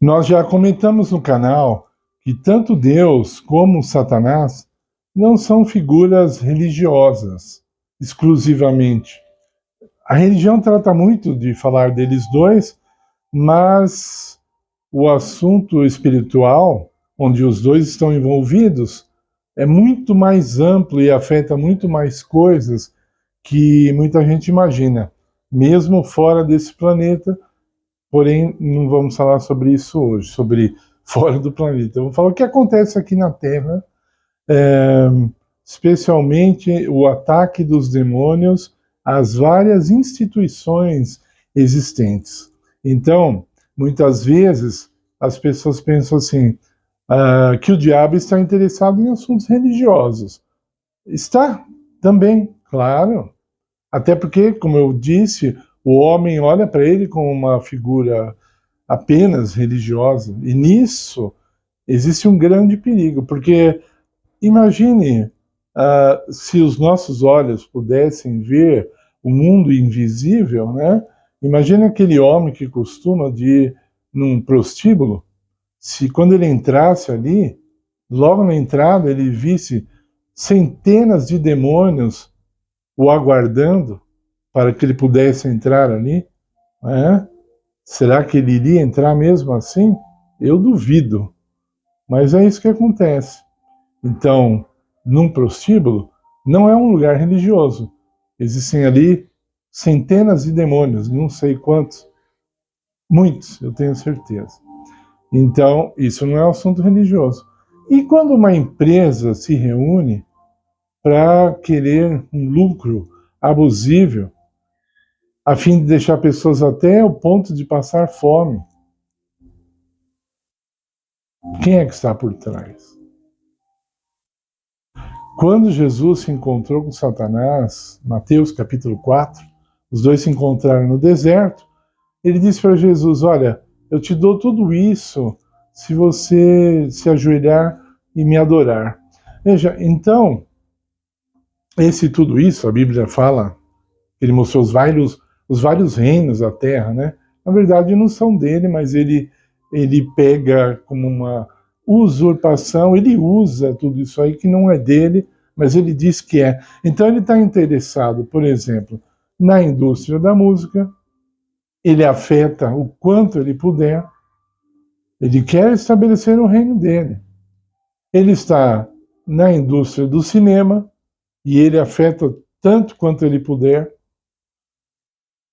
Nós já comentamos no canal que tanto Deus como Satanás não são figuras religiosas exclusivamente. A religião trata muito de falar deles dois, mas o assunto espiritual, onde os dois estão envolvidos, é muito mais amplo e afeta muito mais coisas que muita gente imagina, mesmo fora desse planeta. Porém, não vamos falar sobre isso hoje, sobre fora do planeta. Vamos falar o que acontece aqui na Terra, especialmente o ataque dos demônios às várias instituições existentes. Então, muitas vezes, as pessoas pensam assim, que o diabo está interessado em assuntos religiosos. Está também, claro. Até porque, como eu disse, o homem olha para ele como uma figura apenas religiosa. E nisso existe um grande perigo, porque imagine se os nossos olhos pudessem ver o mundo invisível, né? Imagine aquele homem que costuma de ir num prostíbulo, se quando ele entrasse ali, logo na entrada ele visse centenas de demônios o aguardando para que ele pudesse entrar ali, né? Será que ele iria entrar mesmo assim? Eu duvido, mas é isso que acontece. Então, num prostíbulo, não é um lugar religioso. Existem ali centenas de demônios, não sei quantos, muitos, eu tenho certeza. Então, isso não é um assunto religioso. E quando uma empresa se reúne para querer um lucro abusivo, a fim de deixar pessoas até o ponto de passar fome, quem é que está por trás? Quando Jesus se encontrou com Satanás, Mateus capítulo 4, os dois se encontraram no deserto, ele disse para Jesus, olha, eu te dou tudo isso se você se ajoelhar e me adorar. Veja, então, esse tudo isso, a Bíblia fala, ele mostrou os vários reinos da terra, né? Na verdade não são dele, mas ele pega como uma usurpação, ele usa tudo isso aí que não é dele, mas ele diz que é. Então ele está interessado, por exemplo, na indústria da música, ele afeta o quanto ele puder, ele quer estabelecer o reino dele. Ele está na indústria do cinema e ele afeta tanto quanto ele puder.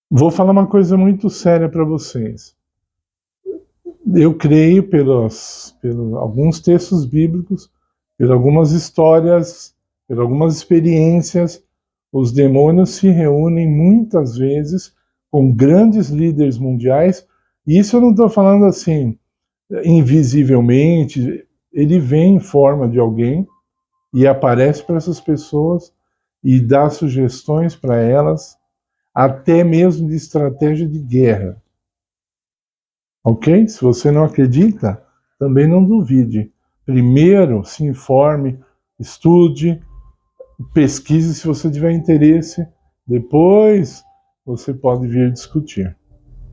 Vou falar uma coisa muito séria para vocês. Eu creio pelos alguns textos bíblicos, por algumas histórias, por algumas experiências, os demônios se reúnem muitas vezes com grandes líderes mundiais, e isso eu não estou falando assim, invisivelmente, ele vem em forma de alguém e aparece para essas pessoas e dá sugestões para elas, até mesmo de estratégia de guerra. Ok? Se você não acredita, também não duvide. Primeiro, se informe, estude, pesquise se você tiver interesse. Depois, você pode vir discutir.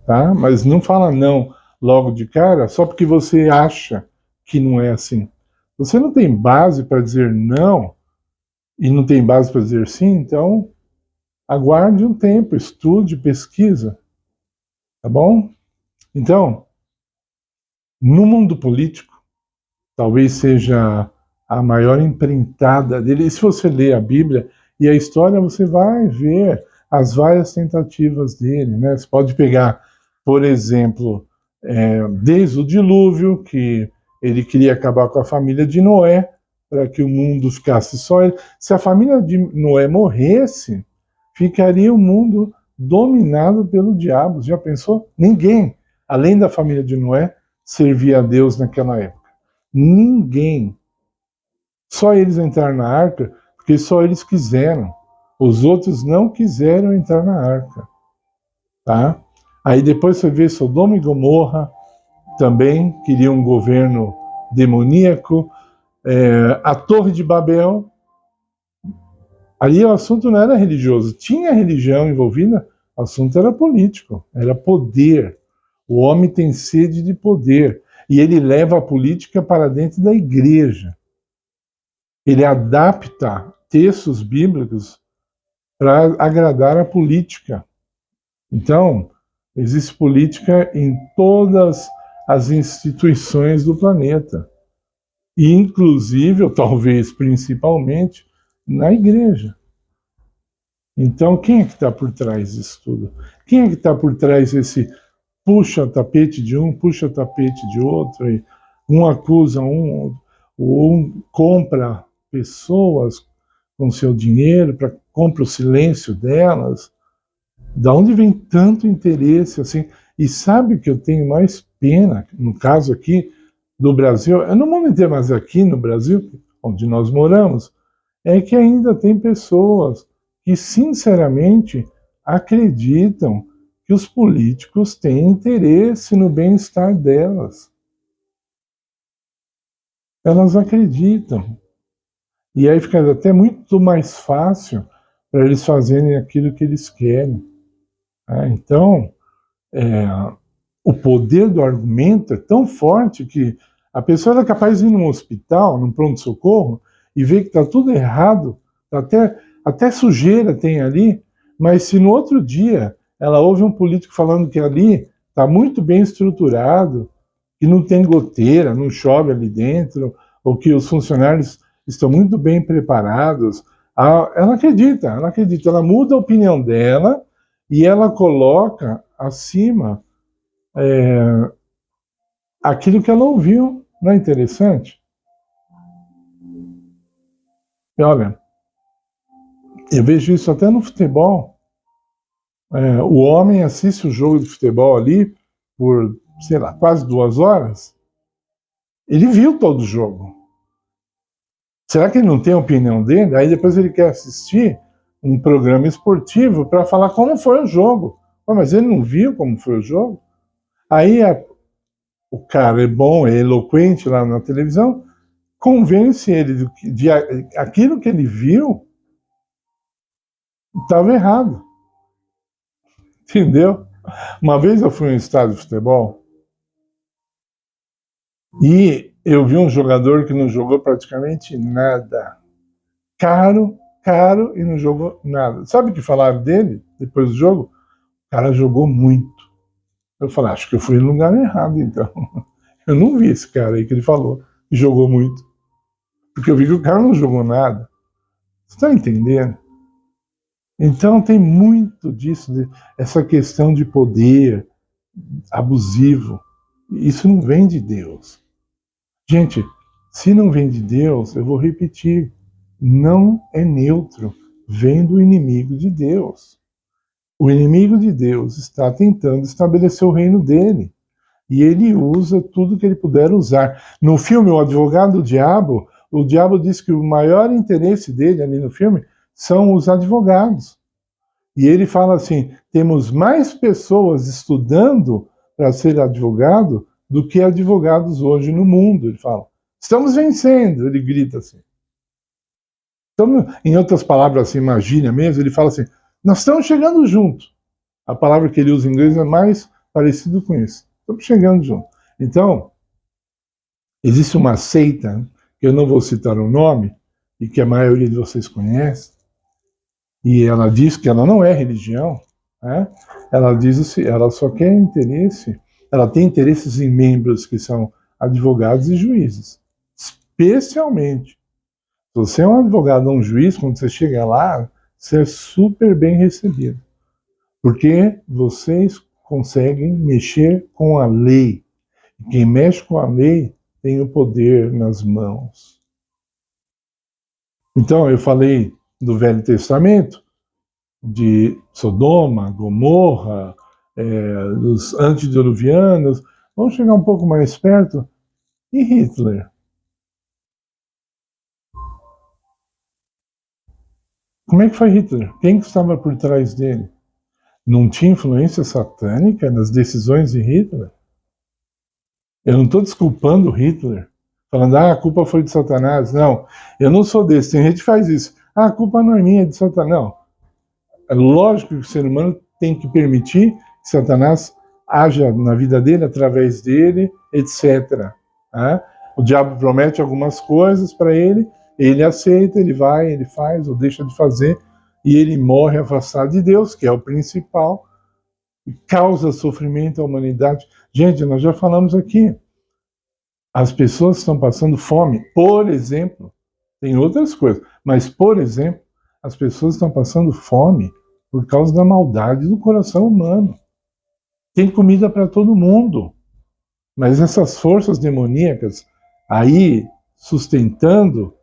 Tá? Mas não fala não logo de cara, só porque você acha que não é assim. Você não tem base para dizer não e não tem base para dizer sim, então aguarde um tempo, estude, pesquisa. Tá bom? Então, no mundo político, talvez seja a maior empreitada dele. E se você ler a Bíblia e a história, você vai ver as várias tentativas dele, né? Você pode pegar, por exemplo, desde o dilúvio, que ele queria acabar com a família de Noé, para que o mundo ficasse só ele. Se a família de Noé morresse, ficaria o mundo dominado pelo diabo. Já pensou? Ninguém, além da família de Noé, servia a Deus naquela época. Ninguém. Só eles entraram na arca, porque só eles quiseram. Os outros não quiseram entrar na arca. Tá? Aí depois você vê Sodoma e Gomorra, também queriam um governo demoníaco. A Torre de Babel, ali o assunto não era religioso. Tinha religião envolvida, o assunto era político, era poder. O homem tem sede de poder. E ele leva a política para dentro da igreja. Ele adapta textos bíblicos para agradar a política. Então, existe política em todas as instituições do planeta. E, inclusive, ou talvez principalmente, na igreja. Então, quem é que está por trás disso tudo? Quem é que está por trás desse puxa-tapete de um, puxa-tapete de outro, e um acusa um compra pessoas com seu dinheiro, compra o silêncio delas? Da onde vem tanto interesse assim? E sabe o que eu tenho mais pena, no caso aqui do Brasil, no mundo inteiro, mas aqui no Brasil, onde nós moramos, é que ainda tem pessoas que sinceramente acreditam que os políticos têm interesse no bem-estar delas. Elas acreditam. E aí fica até muito mais fácil para eles fazerem aquilo que eles querem. Então, o poder do argumento é tão forte que a pessoa é capaz de ir num hospital, num pronto-socorro, e ver que está tudo errado, até sujeira tem ali, mas se no outro dia ela ouve um político falando que ali está muito bem estruturado, que não tem goteira, não chove ali dentro, ou que os funcionários estão muito bem preparados, ela acredita, ela muda a opinião dela e ela coloca acima aquilo que ela ouviu. Não é interessante? E olha, eu vejo isso até no futebol. O homem assiste o jogo de futebol ali por, sei lá, quase 2 horas. Ele viu todo o jogo. Será que ele não tem a opinião dele? Aí depois ele quer assistir um programa esportivo para falar como foi o jogo. Mas ele não viu como foi o jogo? Aí o cara é bom, é eloquente lá na televisão, convence ele de aquilo que ele viu estava errado. Entendeu? Uma vez eu fui em um estádio de futebol e eu vi um jogador que não jogou praticamente nada. Caro e não jogou nada. Sabe o que falaram dele depois do jogo? O cara jogou muito. Eu falei, acho que eu fui no lugar errado, então. Eu não vi esse cara aí que ele falou, que jogou muito. Porque eu vi que o cara não jogou nada. Você está entendendo? Então tem muito disso, essa questão de poder abusivo. Isso não vem de Deus. Gente, se não vem de Deus, eu vou repetir, não é neutro, vem do inimigo de Deus. O inimigo de Deus está tentando estabelecer o reino dele. E ele usa tudo que ele puder usar. No filme O Advogado do Diabo, o diabo diz que o maior interesse dele ali no filme são os advogados. E ele fala assim, temos mais pessoas estudando para ser advogado do que advogados hoje no mundo. Ele fala, estamos vencendo, ele grita assim. Então, em outras palavras, assim, imagina mesmo, ele fala assim, nós estamos chegando junto. A palavra que ele usa em inglês é mais parecido com isso. Estamos chegando junto. Então, existe uma seita, que eu não vou citar o nome, e que a maioria de vocês conhece, e ela diz que ela não é religião, né? Ela diz assim, ela só quer interesse, ela tem interesses em membros que são advogados e juízes. Especialmente, se você é um advogado ou um juiz, quando você chega lá, você é super bem recebido. Porque vocês conseguem mexer com a lei. Quem mexe com a lei tem o poder nas mãos. Então, eu falei do Velho Testamento, de Sodoma, Gomorra, dos antediluvianos. Vamos chegar um pouco mais perto. E Hitler? Como é que foi Hitler? Quem estava por trás dele? Não tinha influência satânica nas decisões de Hitler? Eu não estou desculpando Hitler, falando, a culpa foi de Satanás. Não, eu não sou desse. Tem gente que faz isso. A culpa não é minha, é de Satanás. Não. É lógico que o ser humano tem que permitir que Satanás haja na vida dele, através dele, etc. Né? O diabo promete algumas coisas para ele, ele aceita, ele vai, ele faz ou deixa de fazer, e ele morre afastado de Deus, que é o principal, e causa sofrimento à humanidade. Gente, nós já falamos aqui, as pessoas estão passando fome, por exemplo, tem outras coisas, mas, por exemplo, as pessoas estão passando fome por causa da maldade do coração humano. Tem comida para todo mundo, mas essas forças demoníacas aí sustentando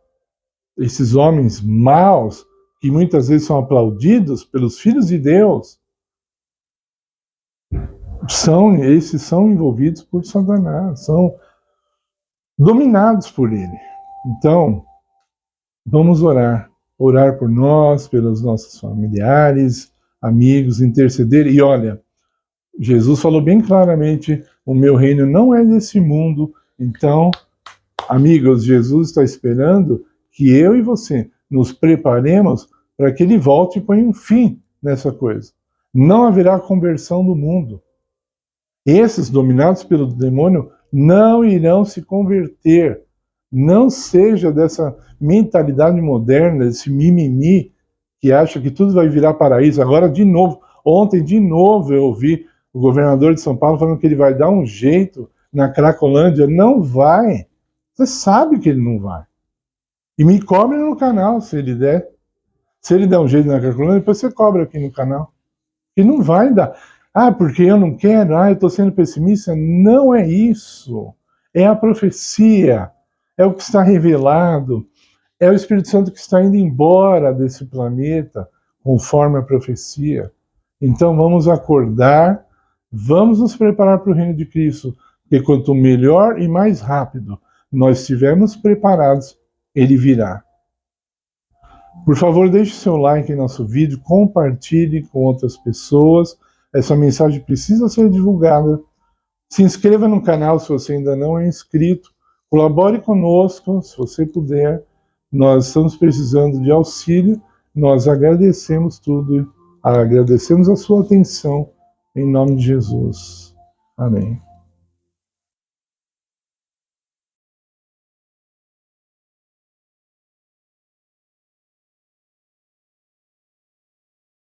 esses homens maus, que muitas vezes são aplaudidos pelos filhos de Deus, esses são envolvidos por Satanás, são dominados por ele. Então, vamos orar por nós, pelos nossos familiares, amigos, interceder. E olha, Jesus falou bem claramente, o meu reino não é desse mundo. Então, amigos, Jesus está esperando que eu e você nos preparemos para que ele volte e ponha um fim nessa coisa. Não haverá conversão do mundo. Esses dominados pelo demônio não irão se converter. Não seja dessa mentalidade moderna, desse mimimi, que acha que tudo vai virar paraíso. Agora, de novo, ontem, de novo, eu ouvi o governador de São Paulo falando que ele vai dar um jeito na Cracolândia. Não vai. Você sabe que ele não vai. E me cobre no canal, se ele der. Se ele der um jeito na Cracolândia, depois você cobra aqui no canal. E não vai dar. Ah, porque eu não quero, eu estou sendo pessimista. Não é isso. É a profecia. É o que está revelado. É o Espírito Santo que está indo embora desse planeta, conforme a profecia. Então vamos acordar, vamos nos preparar para o reino de Cristo, porque quanto melhor e mais rápido nós estivermos preparados, ele virá. Por favor, deixe seu like em nosso vídeo, compartilhe com outras pessoas. Essa mensagem precisa ser divulgada. Se inscreva no canal se você ainda não é inscrito. Colabore conosco, se você puder. Nós estamos precisando de auxílio. Nós agradecemos tudo. Agradecemos a sua atenção. Em nome de Jesus. Amém.